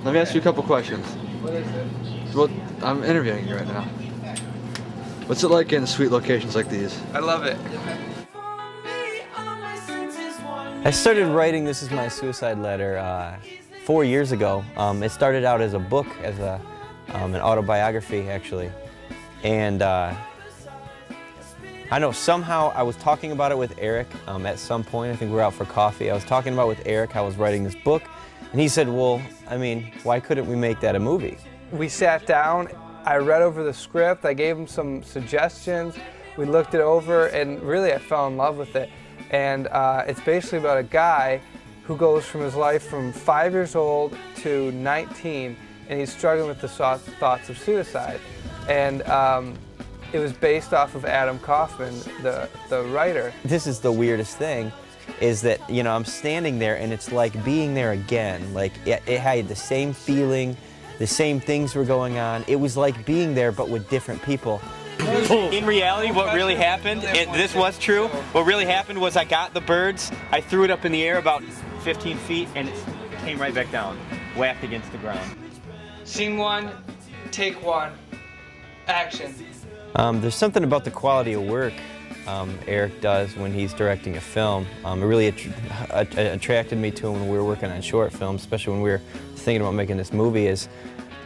Let me ask you a couple questions. What is it? Well, I'm interviewing you right now. What's it like in sweet locations like these? I love it. I started writing This Is My Suicide Letter 4 years ago. It started out as a book, as an autobiography actually. And I know somehow I was talking about it with Eric at some point. I think we were out for coffee. I was talking about with Eric how I was writing this book. And he said, well, I mean, why couldn't we make that a movie? We sat down, I read over the script, I gave him some suggestions, we looked it over, and really I fell in love with it. And it's basically about a guy who goes from his life from 5 years old to 19, and he's struggling with the thoughts of suicide. And it was based off of Adam Kaufman, the writer. This is the weirdest thing, is that, you know, I'm standing there and it's like being there again. Like, it had the same feeling, the same things were going on. It was like being there, but with different people. In reality, what really happened, this was true, what really happened was I got the birds, I threw it up in the air about 15 feet, and it came right back down, whacked against the ground. Scene 1, take 1, action. There's something about the quality of work Eric does when he's directing a film. It really attracted me to him when we were working on short films, especially when we were thinking about making this movie, is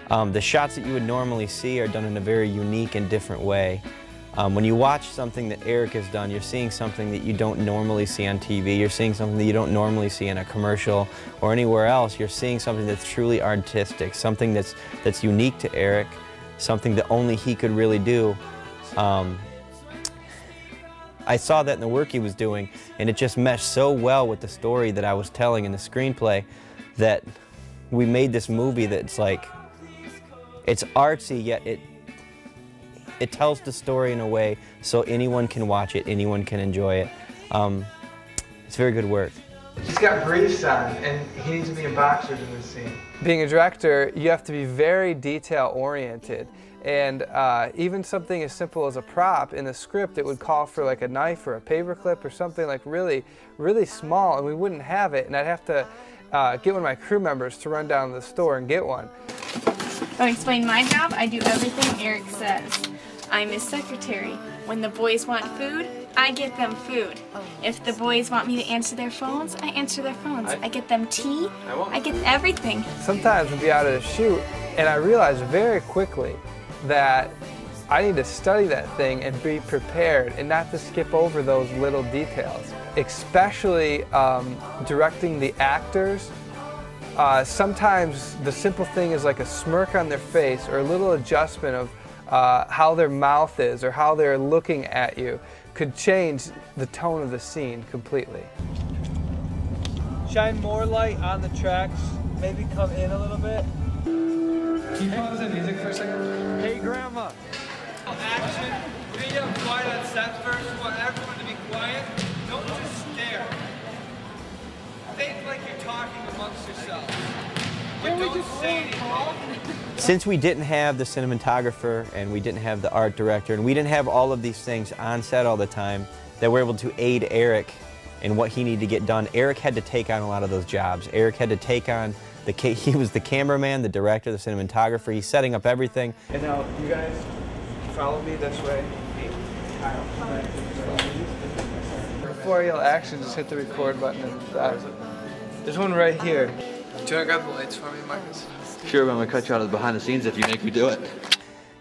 the shots that you would normally see are done in a very unique and different way. When you watch something that Eric has done, you're seeing something that you don't normally see on TV, you're seeing something that you don't normally see in a commercial or anywhere else. You're seeing something that's truly artistic, something that's unique to Eric, something that only he could really do. I saw that in the work he was doing, and it just meshed so well with the story that I was telling in the screenplay that we made this movie that's like, it's artsy, yet it tells the story in a way so anyone can watch it, anyone can enjoy it. It's very good work. He's got briefs on, and he needs to be in boxers in this scene. Being a director, you have to be very detail-oriented. And even something as simple as a prop in the script, it would call for like a knife or a paperclip or something like really, really small, and we wouldn't have it, and I'd have to get one of my crew members to run down to the store and get one. I'll explain my job. I do everything Eric says. I'm his secretary. When the boys want food, I get them food. If the boys want me to answer their phones, I answer their phones. I get them tea. I get everything. Sometimes we'd be out at a shoot, and I realized very quickly that I need to study that thing and be prepared and not to skip over those little details. Especially directing the actors. Sometimes the simple thing is like a smirk on their face or a little adjustment of how their mouth is or how they're looking at you could change the tone of the scene completely. Shine more light on the tracks, maybe come in a little bit. Can you pause the music for a second? Hey, Grandma! Action. We need to get quiet on set first. We want everyone to be quiet. Don't just stare. Think like you're talking amongst yourselves. But don't say anything. Since we didn't have the cinematographer and we didn't have the art director and we didn't have all of these things on set all the time that were able to aid Eric in what he needed to get done, Eric had to take on a lot of those jobs. Eric had to take on he was the cameraman, the director, the cinematographer. He's setting up everything. And now, you guys follow me this way. Before I yell action, just hit the record button and there's one right here. Do you want to grab the lights for me, Marcus? Sure, but I'm gonna cut you out of the behind the scenes if you make me do it.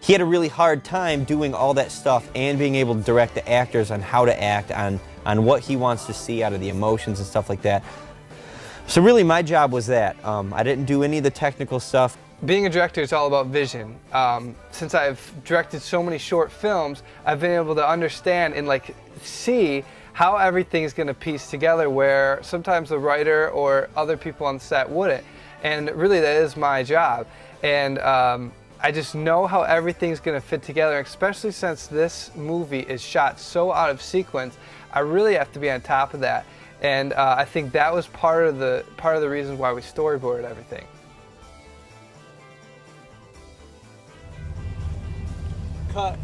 He had a really hard time doing all that stuff and being able to direct the actors on how to act, on what he wants to see out of the emotions and stuff like that. So really my job was that. I didn't do any of the technical stuff. Being a director is all about vision. Since I've directed so many short films, I've been able to understand and like see how everything is going to piece together where sometimes the writer or other people on set wouldn't. And really that is my job. And I just know how everything's going to fit together, especially since this movie is shot so out of sequence. I really have to be on top of that. And I think that was part of the reason why we storyboarded everything. Cut.